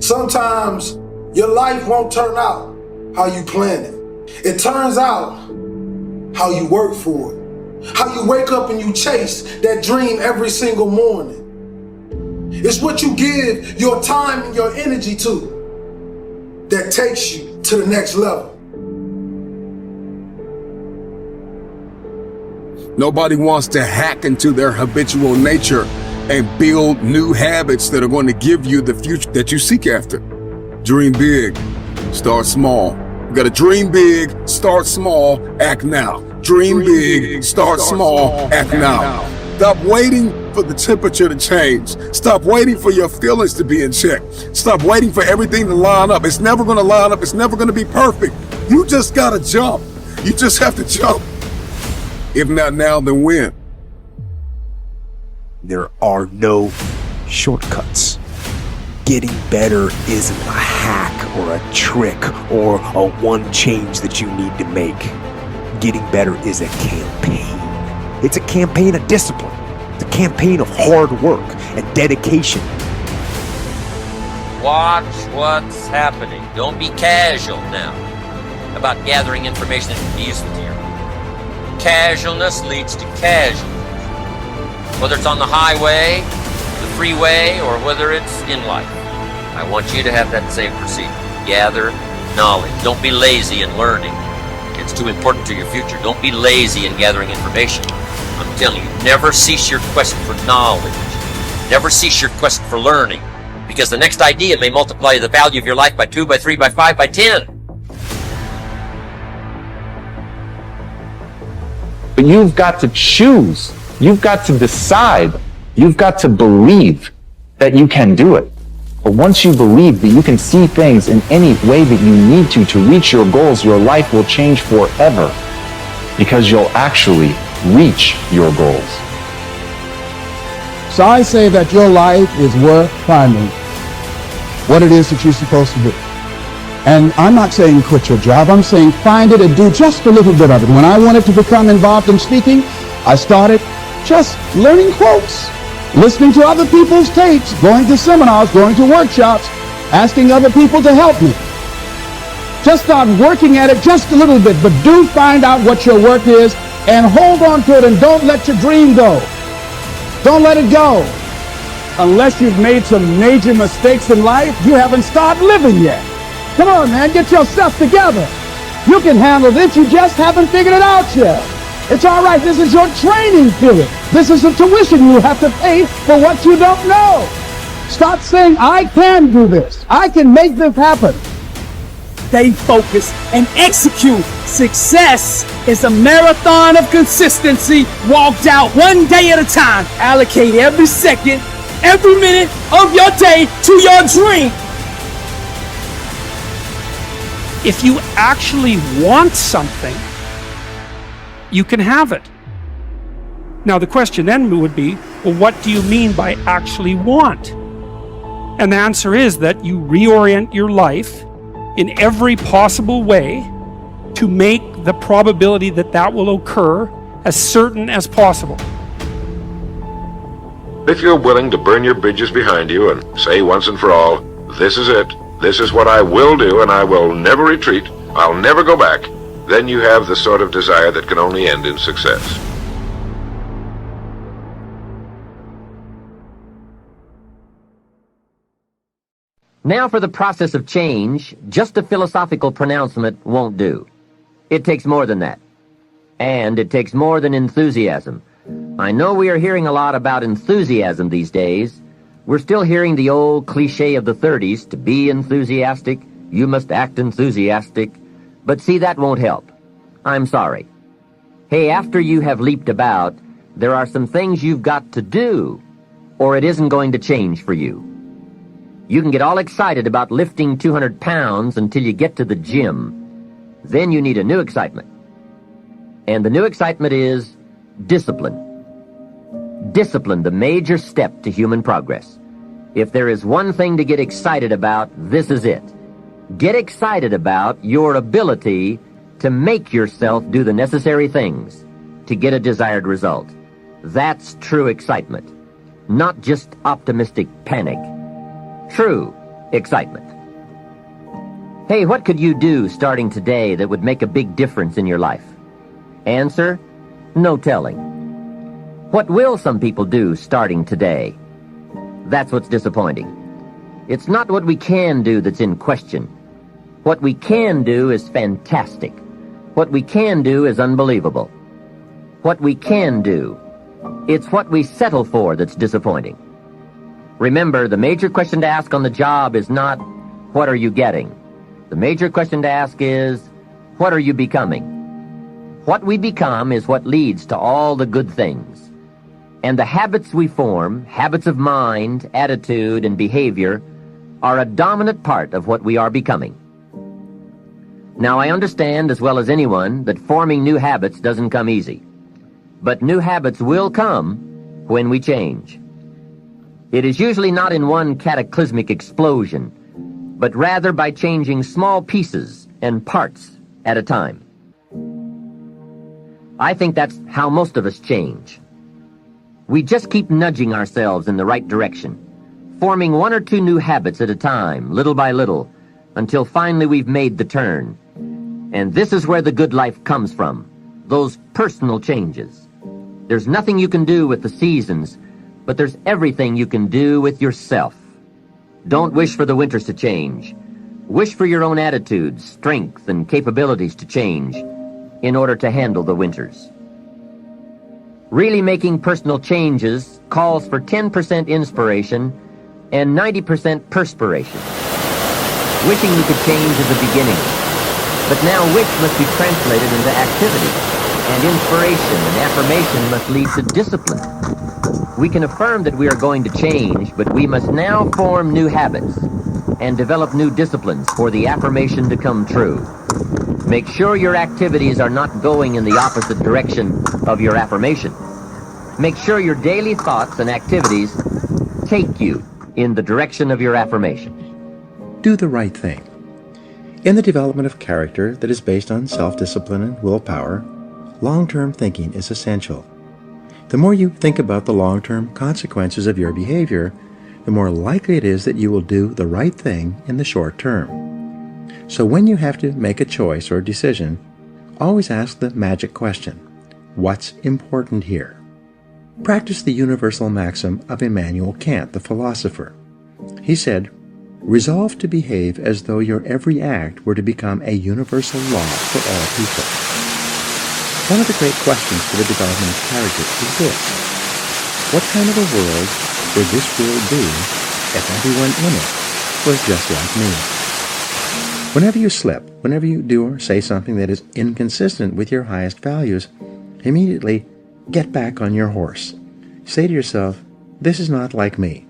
Sometimes your life won't turn out how you planned it. It turns out how you work for it. How you wake up and you chase that dream every single morning. It's what you give your time and your energy to that takes you to the next level. Nobody wants to hack into their habitual nature and build new habits that are going to give you the future that you seek after. Dream big, start small. You gotta dream big, start small, act now. Dream big, start small, act now. Stop waiting for the temperature to change. Stop waiting for your feelings to be in check. Stop waiting for everything to line up. It's never gonna line up. It's never gonna be perfect. You just gotta jump. You just have to jump. If not now, then when? There are no shortcuts. Getting better isn't a hack or a trick or a one change that you need to make. Getting better is a campaign. It's a campaign of discipline. It's a campaign of hard work and dedication. Watch what's happening. Don't be casual now about gathering information that can be useful to you. Casualness leads to casualties. Whether it's on the highway, the freeway, or whether it's in life. I want you to have that same procedure. Gather knowledge. Don't be lazy in learning. It's too important to your future. Don't be lazy in gathering information. I'm telling you, never cease your quest for knowledge. Never cease your quest for learning. Because the next idea may multiply the value of your life by 2, by 3, by 5, by 10. But you've got to choose. You've got to decide. You've got to believe that you can do it. But once you believe that you can see things in any way that you need to reach your goals, your life will change forever. Because you'll actually reach your goals. So I say that your life is worth finding what it is that you're supposed to do. And I'm not saying quit your job. I'm saying find it and do just a little bit of it. When I wanted to become involved in speaking, I started just learning quotes, listening to other people's tapes, going to seminars, going to workshops, asking other people to help me. Just start working at it just a little bit, but do find out what your work is and hold on to it and don't let your dream go. Don't let it go. Unless you've made some major mistakes in life, you haven't started living yet. Come on, man, get yourself together. You can handle this, you just haven't figured it out yet. It's all right, this is your training period. This is the tuition you have to pay for what you don't know. Stop saying, I can do this. I can make this happen. Stay focused and execute. Success is a marathon of consistency walked out one day at a time. Allocate every second, every minute of your day to your dream. If you actually want something, you can have it. Now the question then would be, well, what do you mean by actually want? And the answer is that you reorient your life in every possible way to make the probability that that will occur as certain as possible. If you're willing to burn your bridges behind you and say once and for all, this is it, this is what I will do and I will never retreat, I'll never go back, then you have the sort of desire that can only end in success. Now for the process of change, just a philosophical pronouncement won't do. It takes more than that. And it takes more than enthusiasm. I know we are hearing a lot about enthusiasm these days. We're still hearing the old cliche of the 30s, to be enthusiastic, you must act enthusiastic. But see, that won't help. I'm sorry. Hey, after you have leaped about, there are some things you've got to do, or it isn't going to change for you. You can get all excited about lifting 200 pounds until you get to the gym. Then you need a new excitement. And the new excitement is discipline. Discipline, the major step to human progress. If there is one thing to get excited about, this is it. Get excited about your ability to make yourself do the necessary things to get a desired result. That's true excitement, not just optimistic panic. True, excitement. Hey, what could you do starting today that would make a big difference in your life? Answer, no telling. What will some people do starting today? That's what's disappointing. It's not what we can do that's in question. What we can do is fantastic. What we can do is unbelievable. What we can do, it's what we settle for that's disappointing. Remember, the major question to ask on the job is not, what are you getting? The major question to ask is, what are you becoming? What we become is what leads to all the good things. And the habits we form, habits of mind, attitude, and behavior, are a dominant part of what we are becoming. Now, I understand as well as anyone that forming new habits doesn't come easy. But new habits will come when we change. It is usually not in one cataclysmic explosion, but rather by changing small pieces and parts at a time. I think that's how most of us change. We just keep nudging ourselves in the right direction, forming one or two new habits at a time, little by little, until finally we've made the turn. And this is where the good life comes from, those personal changes. There's nothing you can do with the seasons, but there's everything you can do with yourself. Don't wish for the winters to change. Wish for your own attitudes, strength, and capabilities to change in order to handle the winters. Really making personal changes calls for 10% inspiration and 90% perspiration. Wishing you could change is the beginning, but now wish must be translated into activity, and inspiration and affirmation must lead to discipline. We can affirm that we are going to change, but we must now form new habits and develop new disciplines for the affirmation to come true. Make sure your activities are not going in the opposite direction of your affirmation. Make sure your daily thoughts and activities take you in the direction of your affirmation. Do the right thing. In the development of character that is based on self-discipline and willpower, long-term thinking is essential. The more you think about the long-term consequences of your behavior, the more likely it is that you will do the right thing in the short term. So when you have to make a choice or decision, always ask the magic question, what's important here? Practice the universal maxim of Immanuel Kant, the philosopher. He said, resolve to behave as though your every act were to become a universal law for all people. One of the great questions for the development of character is this. What kind of a world would this world be if everyone in it was just like me? Whenever you slip, whenever you do or say something that is inconsistent with your highest values, immediately get back on your horse. Say to yourself, this is not like me,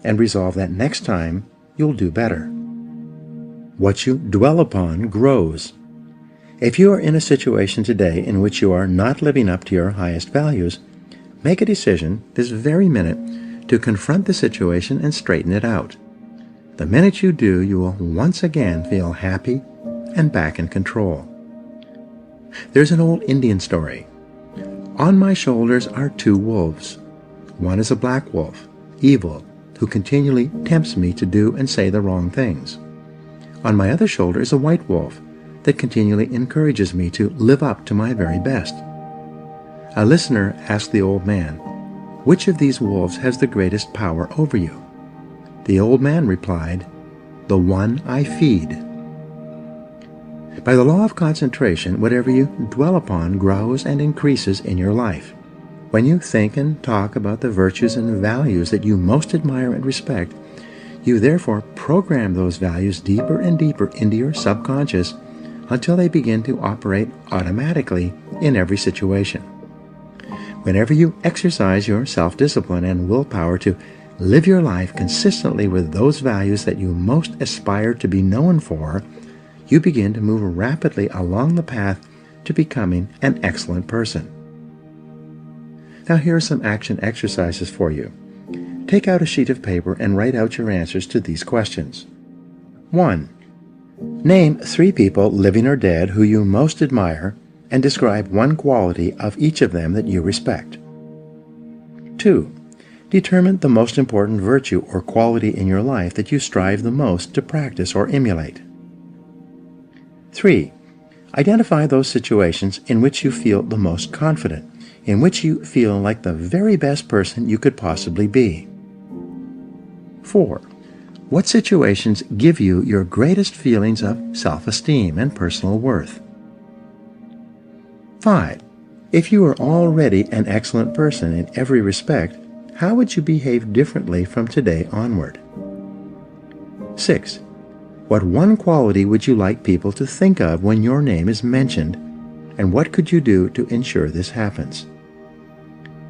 and resolve that next time you'll do better. What you dwell upon grows. If you are in a situation today in which you are not living up to your highest values, make a decision this very minute to confront the situation and straighten it out. The minute you do, you will once again feel happy and back in control. There's an old Indian story. On my shoulders are two wolves. One is a black wolf, evil, who continually tempts me to do and say the wrong things. On my other shoulder is a white wolf that continually encourages me to live up to my very best. A listener asked the old man, which of these wolves has the greatest power over you? The old man replied, the one I feed. By the law of concentration, whatever you dwell upon grows and increases in your life. When you think and talk about the virtues and values that you most admire and respect, you therefore program those values deeper and deeper into your subconscious until they begin to operate automatically in every situation. Whenever you exercise your self-discipline and willpower to live your life consistently with those values that you most aspire to be known for, you begin to move rapidly along the path to becoming an excellent person. Now here are some action exercises for you. Take out a sheet of paper and write out your answers to these questions. 1. Name 3 people, living or dead, who you most admire, and describe one quality of each of them that you respect. 2. Determine the most important virtue or quality in your life that you strive the most to practice or emulate. 3. Identify those situations in which you feel the most confident, in which you feel like the very best person you could possibly be. 4. What situations give you your greatest feelings of self-esteem and personal worth? 5. If you are already an excellent person in every respect, how would you behave differently from today onward? 6. What one quality would you like people to think of when your name is mentioned, and what could you do to ensure this happens?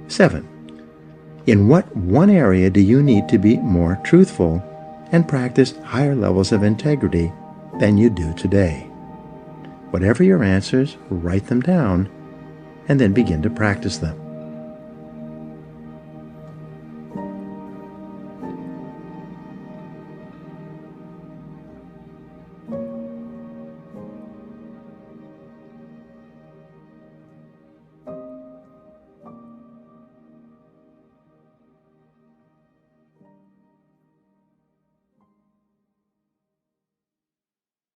7. In what one area do you need to be more truthful and practice higher levels of integrity than you do today? Whatever your answers, write them down and then begin to practice them.